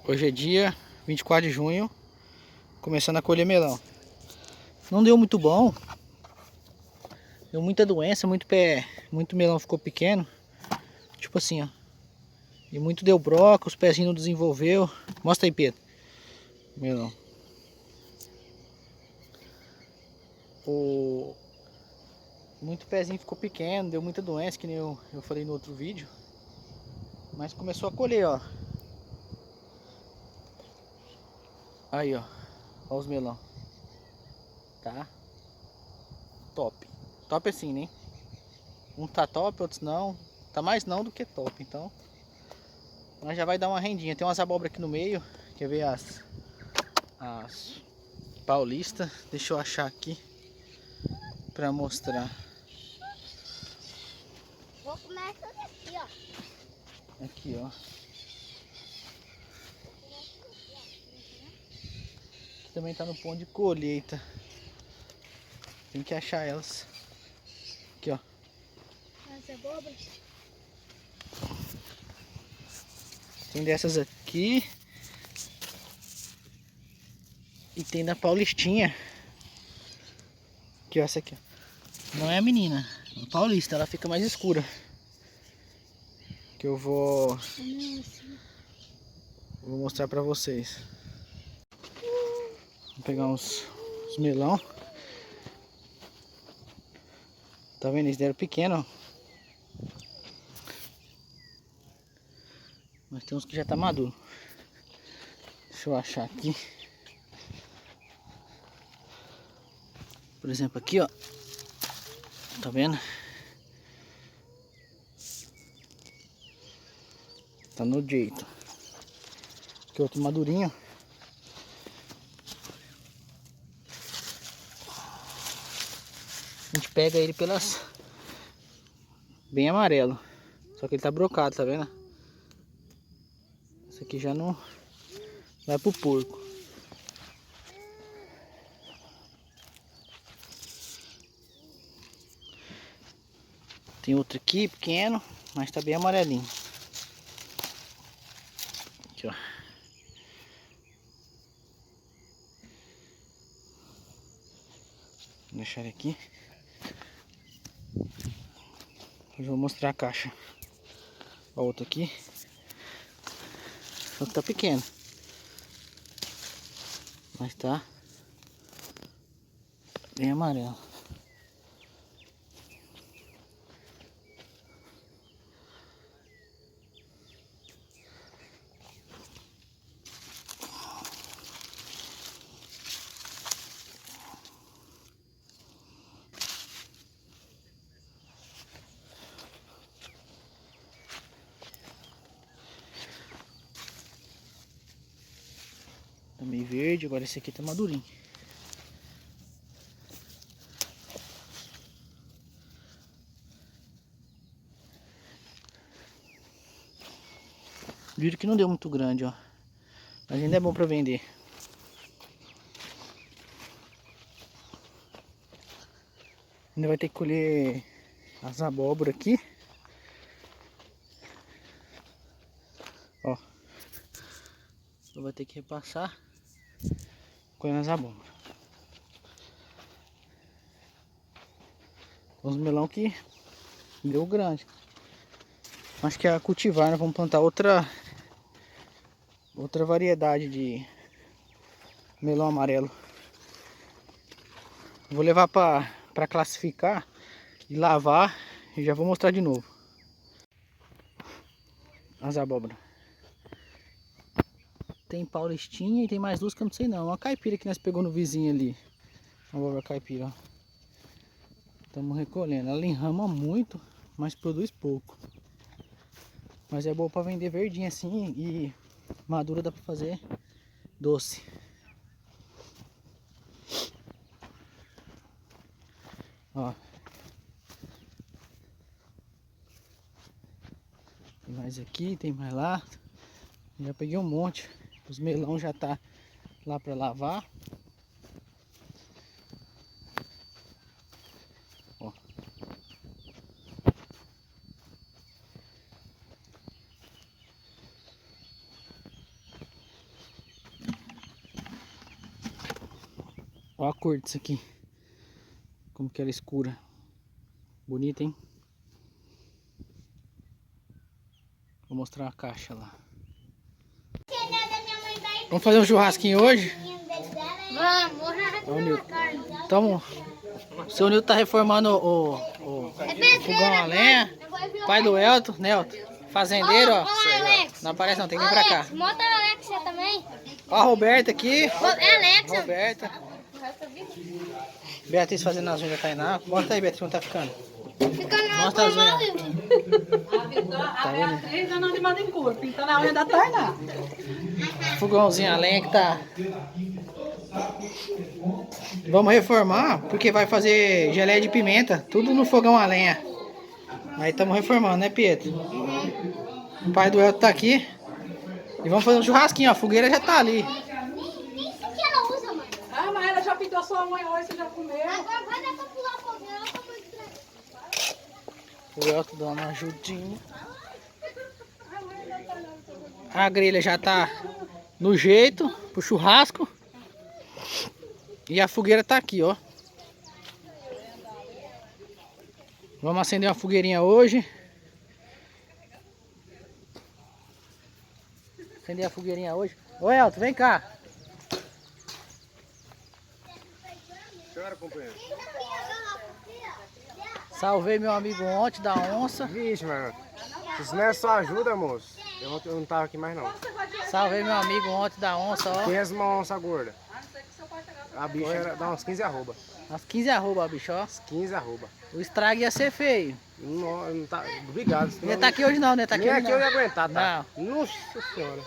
Hoje é dia 24 de junho, começando a colher melão. Não deu muito bom, deu muita doença, muito melão ficou pequeno. Tipo assim, ó. E muito deu broca, os pezinhos não desenvolveu. Mostra aí, Pedro. Melão. Muito pezinho ficou pequeno, deu muita doença, que nem eu falei no outro vídeo. Mas começou a colher, ó. Aí, ó. Olha os melão. Tá? Top. Top assim, né? Um tá top, outros não. Tá mais não do que top, então. Mas já vai dar uma rendinha. Tem umas abóbora aqui no meio. Quer ver as paulistas? Deixa eu achar aqui pra mostrar. Vou começar daqui, ó. Aqui, ó. Aqui também tá no ponto de colheita. Tem que achar elas. Aqui, ó. As abóboras. Tem dessas aqui. E tem da paulistinha. Aqui, ó, essa aqui, ó. Não é a menina, é a paulista, ela fica mais escura. Que eu vou mostrar pra vocês. Vou pegar uns melão. Tá vendo? Eles deram pequeno. Mas tem uns que já tá maduro. Deixa eu achar aqui. Por exemplo, aqui, ó. Tá vendo? Tá no jeito. Aqui outro madurinho. A gente pega ele pelas... bem amarelo. Só que ele tá brocado, tá vendo? Esse aqui já não vai pro porco. Tem outro aqui, pequeno, mas tá bem amarelinho. Aqui, ó. Vou deixar ele aqui. Eu vou mostrar a caixa. A outra aqui. Só que tá pequeno. Mas tá bem amarelo. Tá meio verde, agora esse aqui tá madurinho. Viram que não deu muito grande, ó. Mas ainda é bom pra vender. Ainda vai ter que colher as abóboras aqui. Ó. Vai ter que repassar colhendo as abóboras. Os melão que deu grande. Acho que é cultivar, né? Vamos plantar outra variedade de melão amarelo. Vou levar para classificar e lavar e já vou mostrar de novo as abóboras. Tem paulistinha e tem mais duas que eu não sei não. Uma caipira que nós pegou no vizinho ali. Uma abóbora caipira, ó. Estamos recolhendo. Ela enrama muito, mas produz pouco. Mas é boa para vender verdinha assim e madura dá para fazer doce. Ó. Tem mais aqui, tem mais lá. Já peguei um monte. Os melão já tá lá para lavar. Ó. Olha a cor disso aqui. Como que ela é escura. Bonita, hein? Vou mostrar a caixa lá. Vamos fazer um churrasquinho hoje? Vamos. Então, o seu Nilton tá reformando o fogão a lenha. Pai do Elton, Nelton. Fazendeiro, ó. Alex. Não aparece não, tem que vir pra cá. Mostra a Alexia também. Ó a Roberta aqui. É Alexa. Roberta. Beatriz fazendo as unhas da Tainá. Mostra aí, Beatriz, como tá ficando. Mostra as unhas. Tá vendo? Beatriz não de manicure, pintando a unha da Tainá. Fogãozinho a lenha que tá. Vamos reformar, porque vai fazer geleia de pimenta. Tudo no fogão a lenha. Aí estamos reformando, né, Pietro? O pai do Elton tá aqui. E vamos fazer um churrasquinho, ó. A fogueira já tá ali. Nem isso que ela usa, mãe. Ah, mas ela já pintou sua unha hoje, você já comeu? Agora vai dar pra pular a fogueira. O Elton dando uma ajudinha. A grelha já tá no jeito pro churrasco. E a fogueira tá aqui, ó. Vamos acender uma fogueirinha hoje. Acender a fogueirinha hoje. Ô Elton, vem cá. Senhora, companheiro. Salvei meu amigo ontem da onça. Vixe, mano. Isso não é só ajuda, moço. Eu não tava aqui mais, não. Salvei meu amigo ontem da onça, ó. Conhece uma onça gorda? A bicha era, dá uns 15 arroba. Umas 15 arroba, bicho, ó. 15 arroba. O estrago ia ser feio. Não tá, obrigado. Não ia tá aqui hoje não, né? Tá aqui Nem hoje aqui eu não. ia aguentar, tá? Nossa senhora.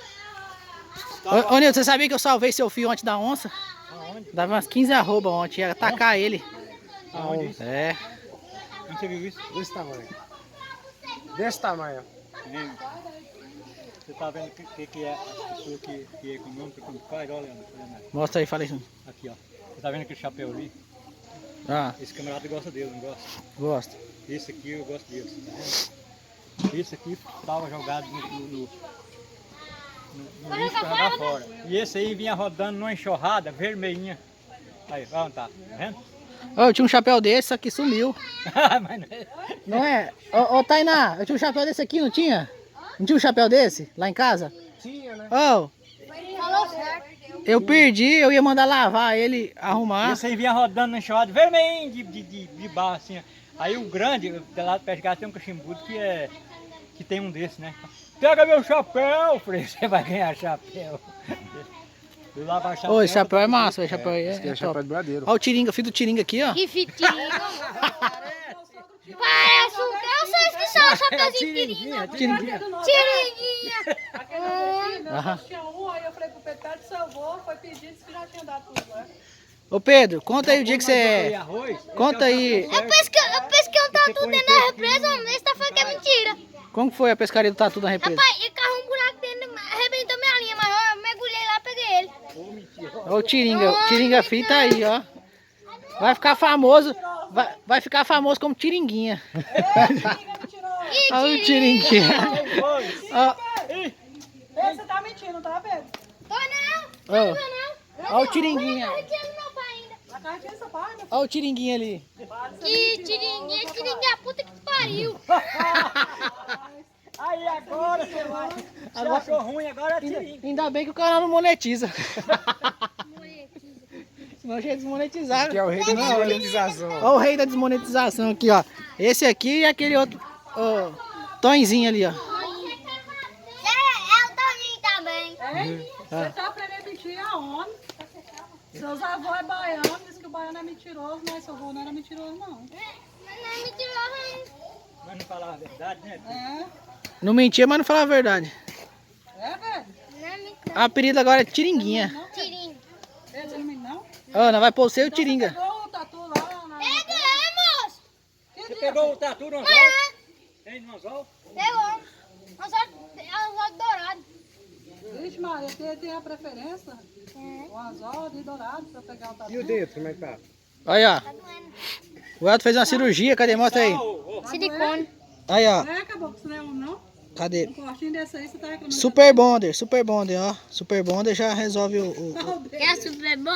Ô Nilton, você sabia que eu salvei seu filho ontem da onça? Aonde? Dava umas 15 arroba ontem, ia atacar ele. Aonde? É. Onde você viu isso? Desse tamanho. Desse tamanho. Menino, você tá vendo o que é a pessoa que é econômica quando faz? Olha, Leonardo. Mostra aí, fala isso. Aqui, ó. Você tá vendo aquele chapéu ali? Ah, Esse camarada gosta dele, não gosta? gosto. Esse aqui eu gosto dele, tá vendo? Esse aqui tava jogado no lixo pra jogar fora. E esse aí vinha rodando numa enxurrada vermelhinha. Aí, vamos tá vendo? Ô, eu tinha um chapéu desse, só que sumiu. Mas não é. Não é? Ô, Tainá, eu tinha um chapéu desse aqui, não tinha? Não tinha um chapéu desse lá em casa? Tinha, né? Ô, Falou certo. eu perdi, eu ia mandar lavar ele, arrumar. Esse aí vinha rodando na enxurrada vermelhinho de barro assim. Ó. Aí o grande, do lado do pé de gato, tem um cachimbudo que tem um desse, né? Pega meu chapéu! Falei, você vai ganhar chapéu. Eu lavo chapéu. Ô, esse chapéu é massa, esse chapéu aí Esse aqui é é chapéu top. de bradeiro. Ó o Tiringa, filho do Tiringa aqui, ó. Que fitinho. Parece um... Eu sei que são o chapeuzinho tiringa. Tiringuinha. Tiringuinha. Aquele filho, Aham. eu tinha um, aí eu falei pro Pedro, pede seu avô, foi pedir, disse que já tinha dado tudo, né? Ô Pedro, conta aí o dia que você... Arroz, Conta aí, Eu pesquei um tatu dentro da represa, mas você tá falando que é mentira. como que foi a pescaria do tatu na represa? Rapaz, ele carrou um buraco dentro, arrebentou minha linha, mas eu mergulhei lá e peguei ele. Ó o Tiringa filho tá aí, ó. Vai ficar famoso, vai ficar famoso como Tiringuinha. Olha o Tiringuinha. Ó, Pedro, você tá mentindo, tá, Pedro? Tô não. ó, Não. ó o Tiringuinha. Eu tinha no meu pai ainda. A cartinha do seu pai, meu Ó o Tiringuinha ali. Que tiringuinha, tiringuinha, puta que pariu. Aí agora você vai. Você achou ruim, agora tira. Ainda bem que o canal não monetiza. Senão a gente ia desmonetizar. Que é o rei da desmonetização. Ó o rei da desmonetização aqui, ó. Esse aqui e aquele outro, ó, Tonzinho ali, ó. É o Toninho também. Você tá aprendendo a mentir aonde? Seus avós é baiano, diz que o baiano é mentiroso, mas seu avô não era mentiroso, não. Não é mentiroso. Mas não falar a verdade, né? É? Não mentia, mas não falava a verdade. É, velho? Não é mentiroso. O apelido agora é Tiringuinha. Tirinho. Esse não não? Ó, nós vai pôr o seu Então você Tiringa. pegou o tatu lá na... Pegamos. Que Você dia? pegou o tatu no anzol? É, Tem no anzol? pegou. Anzol dourado. Vixe, Maria, tem a preferência? O anzol de dourado pra pegar o tatu. E o dedo, como é que tá? Aí, ó. Tá doendo. O Elton fez uma cirurgia, cadê? Mostra aí. Silicone. Aí, ó. É, acabou que você não é homem, não? Cadê? Um cortinho desse aí, você tá reclamando. Super Bonder, ó. Super Bonder já resolve o... É super bom.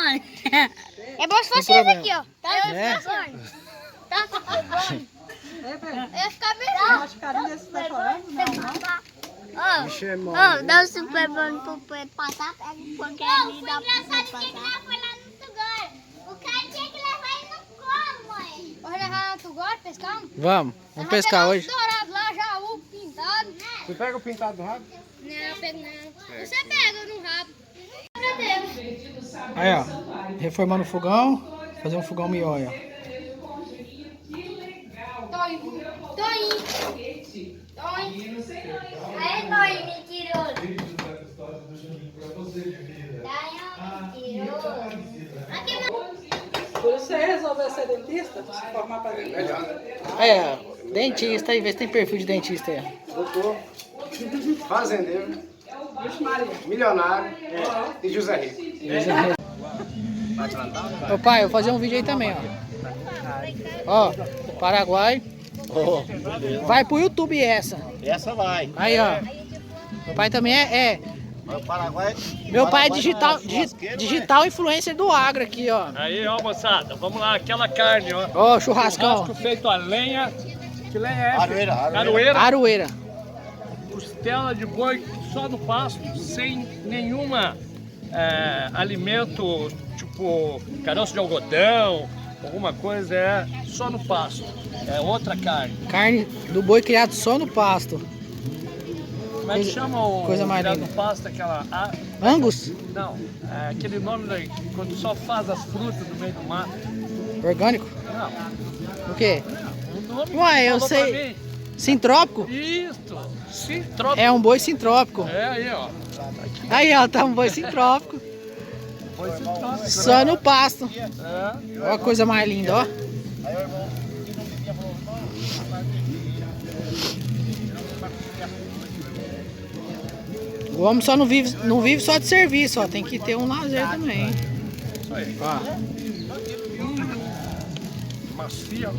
É bom se fosse Tem esse problema. aqui, ó. Tá É. Tá super bom. É, Pedro. Eu ia ficar bem. Acho que carinho desse tá chorando? Não, não. Ixi, é mole. Dá o super bom pro Pedro passar, pega um pouquinho ali e dá pro Pedro passar. Foi lá no Tugor. O cara tinha que levar ele no colo, mãe. Vamos levar no Tugor, pescar? Vamos pescar hoje. Dourado lá, já o pintado. Tu pega o pintado do rabo? Não, eu pego não. Você pega no rabo. Meu Deus. Aí, ó. Reformando o fogão. Fazer um fogão mioia. Tô indo. Aí, mentiroso. Você resolveu ser dentista? Se formar pra dentista? É, dentista aí, vê se tem perfil de dentista aí. Doutor, fazendeiro, milionário e José Rico. Ô pai, eu vou fazer um vídeo aí também, ó. Ó, Paraguai. Vai pro YouTube essa. Essa vai. Aí, ó. Meu pai também é O Paraguai. meu pai é Paraguai digital influencer do agro aqui, ó. Aí, ó, moçada, vamos lá, aquela carne, ó. Ó, churrascão. Churrasco feito a lenha. Que lenha é essa? Aroeira. Caroeira. Aroeira. Costela de boi só no pasto, sem nenhuma alimento, tipo caroço de algodão, alguma coisa, é só no pasto. É outra carne. Carne do boi criado só no pasto. Como é que chama o coisa mais criado linda. no pasto, aquela... Angus? não, aquele nome daí, quando só faz as frutas no meio do mato. Orgânico? Não, O quê? o nome que Ué, eu falou pra sei. mim. Sintrópico? Isso, sim, troca. É um boi sintrópico. É aí, ó. Aí, ó, tá um boi sintrópico. Só no pasto. É. Olha a coisa mais linda, ó. O homem só não vive só de serviço, ó. Tem que ter um lazer também. Isso aí. Ó. Macia.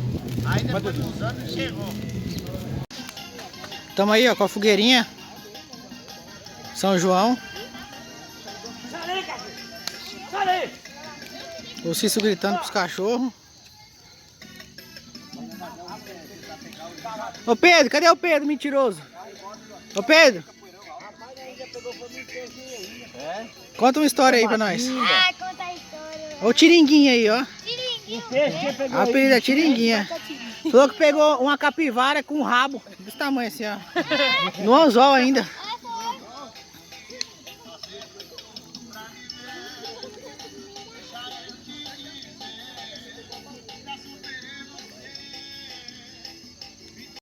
Tamo aí, ó, com a fogueirinha. São João. O Cício gritando pros cachorros. Ô Pedro, cadê o Pedro, mentiroso? Ô Pedro. Conta uma história aí pra nós. Ah, conta a história. Ô Tiringuinha aí, ó. Tiringuinho. A apelido é Tiringuinha. Falou que pegou uma capivara com um rabo desse tamanho assim, ó. No anzol ainda.